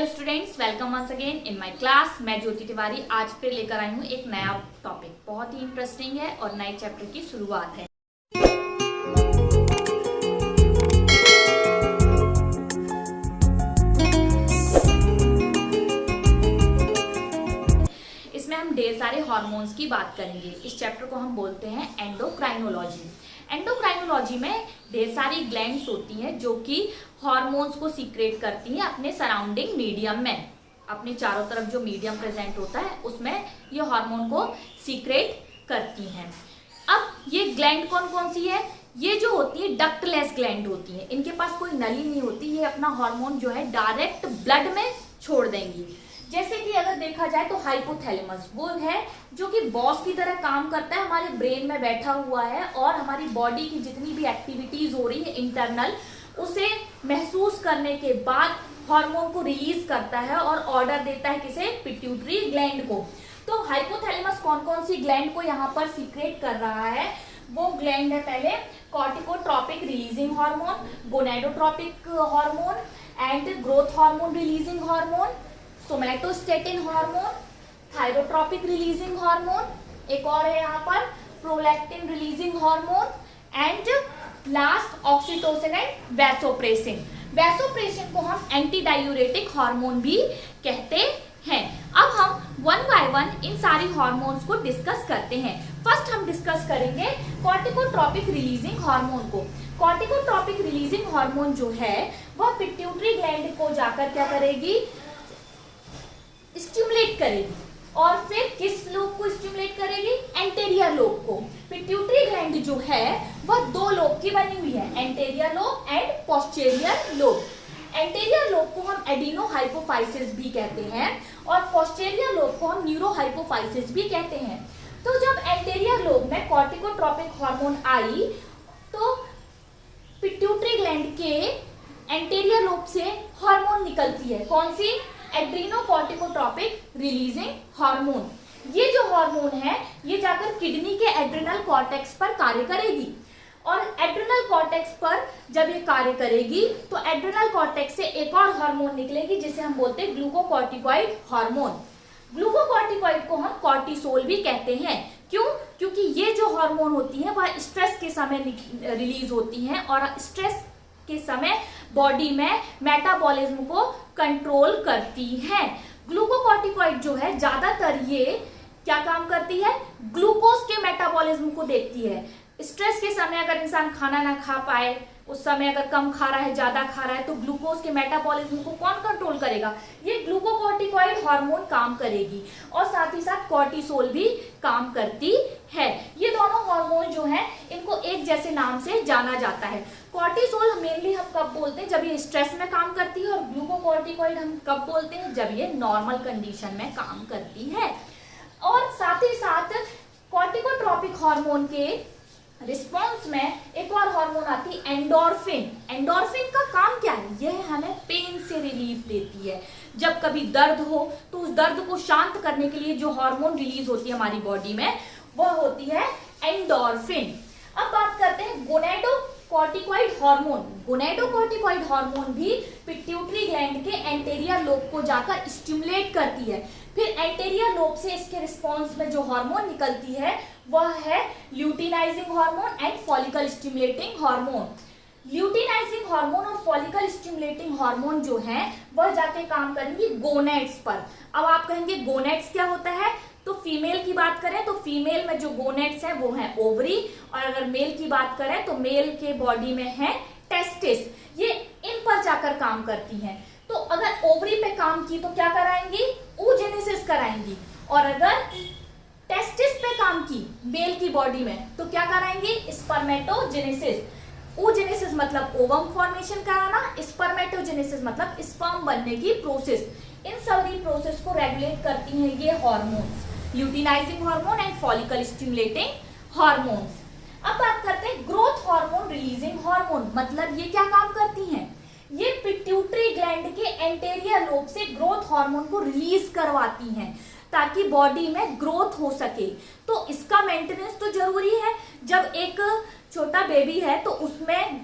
Hello students, welcome once again in my class. मैं ज्योति तिवारी आज फिर लेकर आई हूँ एक नया टॉपिक। बहुत ही इंटरेस्टिंग है और नए चैप्टर की शुरुआत है। इसमें हम ढेर सारे हार्मोन्स की बात करेंगे। इस चैप्टर को हम बोलते हैं एंडोक्राइनोलॉजी। एंडोक्राइनोलॉजी में ढेर सारी ग्लैंड्स होती हैं जो कि हार्मोन्स को सीक्रेट करती हैं अपने सराउंडिंग मीडियम में। अपने चारों तरफ जो मीडियम प्रेजेंट होता है उसमें ये हार्मोन को सीक्रेट करती हैं। अब ये ग्लैंड कौन कौन सी है? ये जो होती है डक्टलेस ग्लैंड होती है। इनके पास कोई नली नहीं होती। ये अपना हार्मोन जो है डायरेक्ट ब्लड में छोड़ देंगी। जैसे कि अगर देखा जाए तो हाइपोथैलेमस वो है जो कि बॉस की तरह काम करता है, हमारे ब्रेन में बैठा हुआ है और हमारी बॉडी की जितनी भी एक्टिविटीज हो रही है इंटरनल, उसे महसूस करने के बाद हार्मोन को रिलीज करता है और ऑर्डर देता है किसे? पिट्यूटरी ग्लैंड को। तो हाइपोथैलेमस कौन कौन सी ग्लैंड को यहाँ पर सीक्रेट कर रहा है? वो ग्लैंड है पहले corticotropic releasing hormone, gonadotropic hormone and growth hormone releasing hormone, somatostatin hormone, thyrotropic releasing hormone, एक और है यहाँ पर prolactin releasing hormone and last oxytocin and vasopressin. Vasopressin को हम एंटी डायूरेटिक हार्मोन भी कहते हैं। अब हम वन बाय वन इन सारी हार्मोन्स को डिस्कस करते हैं। फर्स्ट हम डिस्कस करेंगे कॉर्टिकोट्रोपिक रिलीजिंग हार्मोन को। कॉर्टिकोट्रोपिक रिलीजिंग हार्मोन जो है वह पिट्यूटरी ग्लैंड को जाकर क्या करेगी? स्टिमुलेट करेगी। और फिर किस लोब को स्टिमुलेट करेगी? एंटेरियर लोब को। पिट्यूटरी ग्लैंड जो है वह दो लोब की बनी हुई है, anterior lobe and posterior lobe. Anterior lobe को हम एडिनो हाइपोफाइसिस भी कहते हैं और पोस्टीरियर लोब को हम न्यूरो हाइपोफाइसिस भी कहते हैं। तो जब एंटेरियर लोब में कॉर्टिकोट्रोपिक हार्मोन आई तो पिट्यूटरी ग्लैंड के एंटेरियर लोब से हार्मोन निकलती है। कौन सी? एड्रीनोकॉर्टिकोट्रोपिक रिलीजिंग हार्मोन। ये जो हार्मोन है ये जाकर किडनी के एड्रिनल कॉर्टेक्स पर कार्य करेगी और एड्रिनल कॉर्टेक्स पर जब ये कार्य करेगी तो एड्रिनल कॉर्टेक्स से एक और हार्मोन निकलेगी जिसे हम बोलते हैं ग्लूकोकॉर्टिकॉइड हार्मोन। ग्लूकोकॉर्टिकॉइड को हम कॉर्टिसोल भी कहते हैं। क्यों? क्योंकि ये जो हार्मोन होती है वह स्ट्रेस के समय रिलीज होती हैं और स्ट्रेस के समय बॉडी में मेटाबॉलिज्म को कंट्रोल करती है। ग्लूकोकॉर्टिकॉइड जो है ज्यादातर ये क्या काम करती है? ग्लूकोज के मेटाबॉलिज्म को देखती है। स्ट्रेस के समय अगर इंसान खाना ना खा पाए, उस समय अगर कम खा रहा है, ज्यादा खा रहा है, तो ग्लूकोज के मेटाबॉलिज्म को कौन कंट्रोल करेगा? ये ग्लूकोकॉर्टिकॉइड हार्मोन काम करेगी और साथ ही साथ कॉर्टिसोल भी काम करती है। ये दोनों हार्मोन जो हैं इनको एक जैसे नाम से जाना जाता है। कॉर्टिसोल मेनली हम कब बोलते हैं? जब ये स्ट्रेस में काम करती है और ग्लूकोकॉर्टिकॉइड हम कब बोलते हैं? जब ये नॉर्मल कंडीशन में काम करती है। और साथ ही साथ कॉर्टिकोट्रोपिक हार्मोन के रिस्पॉन्स में एक और हार्मोन आती है एंडोर्फिन। एंडोर्फिन का काम क्या है? यह हमें पेन से रिलीफ देती है। जब कभी दर्द हो तो उस दर्द को शांत करने के लिए जो हार्मोन रिलीज होती है हमारी बॉडी में वह होती है एंडोर्फिन। अब बात करते हैं गोनेडोकॉर्टिकॉइड हार्मोन। गोनेडोकॉर्टिकॉइड हार्मोन भी पिट्यूटरी ग्लैंड के एंटेरियर लोब को जाकर स्टिमुलेट करती है। फिर एंटेरियर लोब से इसके रिस्पॉन्स में जो हार्मोन निकलती है वह है luteinizing hormone and follicle stimulating hormone. Luteinizing hormone और फॉलिकल स्टिमुलेटिंग हार्मोन जो है वह जाके काम करेंगी गोनेड्स पर। अब आप कहेंगे गोनेड्स क्या होता है? तो फीमेल की बात करें तो फीमेल में जो गोनेड्स हैं वो हैं ओवरी, और अगर मेल की बात करें तो मेल के बॉडी में है टेस्टिस। ये इन पर जाकर काम करती हैं। तो अगर ओवरी पे काम की तो क्या कराएंगी? oogenesis कराएंगी। और अगर टेस्टिस पे काम की मेल की बॉडी में तो क्या कराएंगी? स्पर्मेटोजेनेसिस। oogenesis मतलब ओवम फॉर्मेशन कराना, स्पर्मेटोजेनेसिस मतलब स्पर्म बनने की प्रोसेस। इन सभी प्रोसेस को रेगुलेट करती हैं ये hormones, luteinizing hormone and follicle stimulating hormones. अब बात करते हैं ग्रोथ हार्मोन रिलीजिंग हार्मोन। मतलब ये क्या काम करती हैं? ये पिट्यूटरी ग्लैंड के एंटेरियर लोब से ग्रोथ हार्मोन को रिलीज करवाती हैं ताकि बॉडी में ग्रोथ हो सके। तो इसका मेंटेनेंस तो जरूरी है। जब एक छोटा बेबी है तो उसमें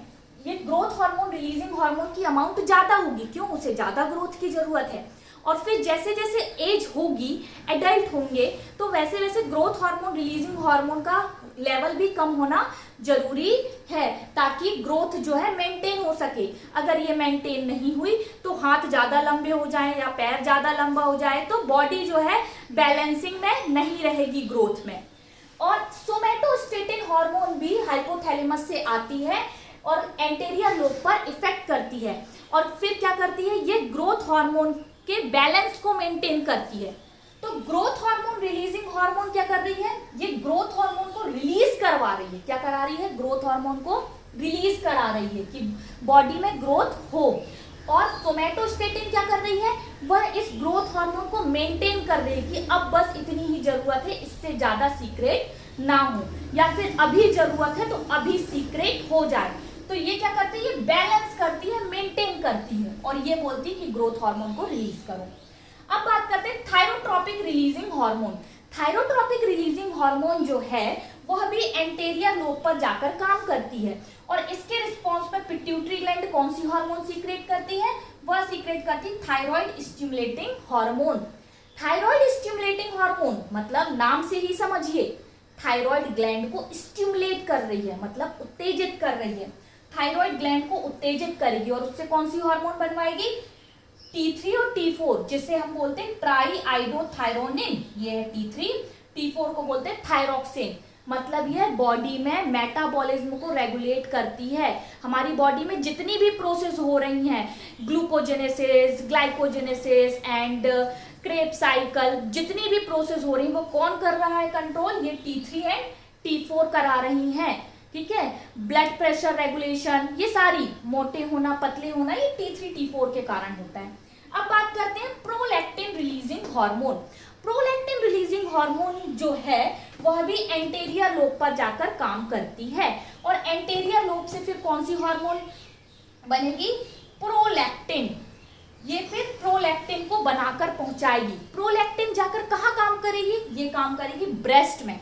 ये ग्रोथ हार्मोन रिलीजिंग हार्मोन की अमाउंट ज्यादा होगी, क्यों, उसे ज्यादा ग्रोथ की जरूरत है। और फिर जैसे जैसे एज होगी, एडल्ट होंगे, तो वैसे वैसे ग्रोथ हार्मोन रिलीजिंग हार्मोन का लेवल भी कम होना जरूरी है, ताकि ग्रोथ जो है मेंटेन हो सके। अगर ये मेंटेन नहीं हुई तो हाथ ज्यादा लंबे हो जाए या पैर ज्यादा लंबा हो जाए तो बॉडी जो है बैलेंसिंग में नहीं रहेगी ग्रोथ में। और सोमैटोस्टेटिन हार्मोन भी हाइपोथैलेमस से आती है और एंटेरियर लोब पर इफेक्ट करती है, और फिर क्या करती है, ये ग्रोथ हार्मोन के बैलेंस को मेंटेन करती है। तो ग्रोथ हार्मोन रिलीजिंग हार्मोन क्या कर रही है, ये ग्रोथ हार्मोन को रिलीज करवा रही है। क्या करा रही है, ग्रोथ हार्मोन को रिलीज करा रही है कि बॉडी में ग्रोथ हो। और सोमैटोस्टेटिन क्या कर रही है, वह इस ग्रोथ हार्मोन को मेंटेन कर रही है कि अब बस इतनी ही जरूरत है, इससे ज्यादा सीक्रेट ना हो, या फिर अभी जरूरत है तो अभी सीक्रेट हो जाए। तो ये क्या करती है, बैलेंस करती है, मेंटेन करती है, और ये बोलती है कि ग्रोथ हार्मोन को रिलीज करो। अब बात करते हैं thyrotropic releasing hormone. Thyrotropic releasing hormone जो है वह भी एंटेरियर लोब पर जाकर काम करती है, और इसके रिस्पॉन्स में पिट्यूटरी ग्लैंड कौन सी हार्मोन सीक्रेट करती है, वह सीक्रेट करती है thyroid stimulating hormone. Thyroid stimulating hormone मतलब नाम से ही समझिए, थायराइड ग्लैंड को स्टिमुलेट कर रही है, मतलब उत्तेजित कर रही है। थायराइड ग्लैंड को उत्तेजित करेगी और उससे कौन सी हार्मोन बनवाएगी, T3 और T4, जिसे हम बोलते हैं ट्राई आइडोथायरोनिन, ये है T3, T4 को बोलते हैं थायरोक्सिन। मतलब यह बॉडी में मेटाबॉलिज्म को रेगुलेट करती है। हमारी बॉडी में जितनी भी प्रोसेस हो रही हैं, glucogenesis, glycogenesis and Krebs cycle, जितनी भी प्रोसेस हो रही है वो कौन कर रहा है कंट्रोल, ये T3 एंड T4 करा रही हैं। ठीक है, ब्लड प्रेशर रेगुलेशन, ये सारी मोटे होना, पतले होना, ये T3 T4 के कारण होता है। अब बात करते हैं prolactin releasing hormone. Prolactin releasing hormone जो है वह भी एंटेरियर लोब पर जाकर काम करती है, और एंटेरियर लोब से फिर कौन सी हार्मोन बनेगी, प्रोलैक्टिन। ये फिर प्रोलैक्टिन को बनाकर पहुंचाएगी। प्रोलैक्टिन जाकर कहाँ काम करेगी, ये काम करेगी ब्रेस्ट में।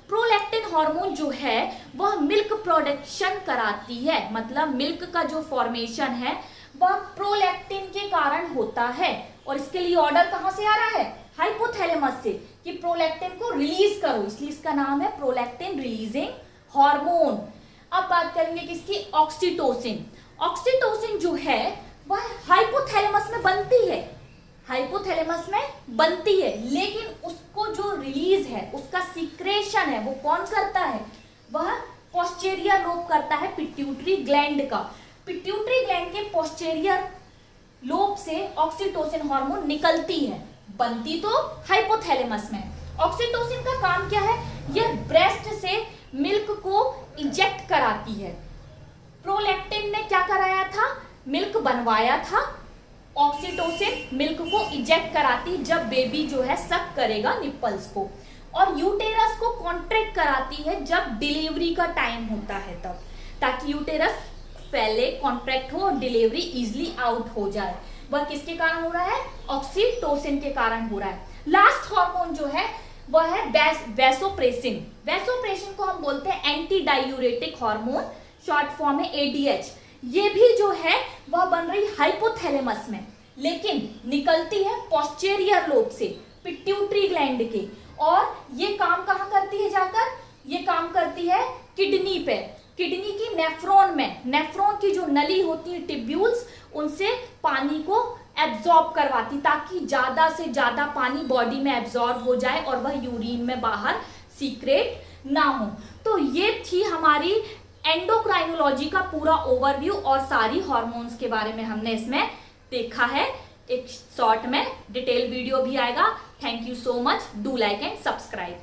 प्रोलैक्टिन हार्मोन जो है वह मिल्क प्रोडक्शन कराती है, मतलब मिल्क का जो फॉर्मेशन है वह प्रोलैक्टिन के कारण होता है, और इसके लिए ऑर्डर कहां से आ रहा है, हाइपोथैलेमस से, कि प्रोलैक्टिन को रिलीज करो, इसलिए इसका नाम है प्रोलैक्टिन रिलीजिंग हार्मोन। अब बात करेंगे किसकी, ऑक्सीटोसिन। ऑक्सीटोसिन जो है वह हाइपोथैलेमस में बनती है, हाइपोथैलेमस में बनती है, लेकिन उसको जो रिलीज है, उसका सीक्रेशन है, वो कौन करता है, वह पोस्टीरियर लोब करता है, पिट्यूटरी ग्लैंड का। पिट्यूटरी ग्लैंड के पोस्टीरियर लोब से ऑक्सीटोसिन हार्मोन निकलती है, बनती तो हाइपोथैलेमस में। ऑक्सीटोसिन का काम क्या है, यह ब्रेस्ट से मिल्क को इजेक्ट कराती है। प्रोलैक्टिन ने क्या कराया था, मिल्क बनवाया था, ऑक्सीटोसिन मिल्क को इजेक्ट कराती जब बेबी जो है सक करेगा निप्पल्स को, और यूटेरस को कॉन्ट्रैक्ट कराती है जब डिलीवरी का टाइम होता है तब, ताकि यूटेरस पहले कॉन्ट्रैक्ट हो और डिलीवरी इजिली आउट हो जाए। वह किसके कारण हो रहा है, ऑक्सीटोसिन के कारण हो रहा है। लास्ट हार्मोन जो है वह है वैसोप्रेसिन। वैसोप्रेसिन को हम बोलते हैं anti diuretic hormone, short form है ADH। ये भी जो है वह बन रही हाइपोथैलेमस में, लेकिन निकलती है पोस्टीरियर लोब से, पिट्यूटरी ग्लैंड के, और ये काम कहाँ करती है जाकर, ये काम करती है किडनी पे, किडनी की नेफ्रॉन में। नेफ्रॉन की जो नली होती है, टिब्यूल्स, उनसे पानी को एब्जॉर्ब करवाती, ताकि ज्यादा से ज्यादा पानी बॉडी में एब्जॉर्ब हो जाए और वह यूरिन में बाहर सीक्रेट ना हो। तो ये थी हमारी एंडोक्राइनोलॉजी का पूरा ओवरव्यू, और सारी हार्मोन्स के बारे में हमने इसमें देखा है। एक शॉर्ट में डिटेल वीडियो भी आएगा। Thank you so much, do like and subscribe.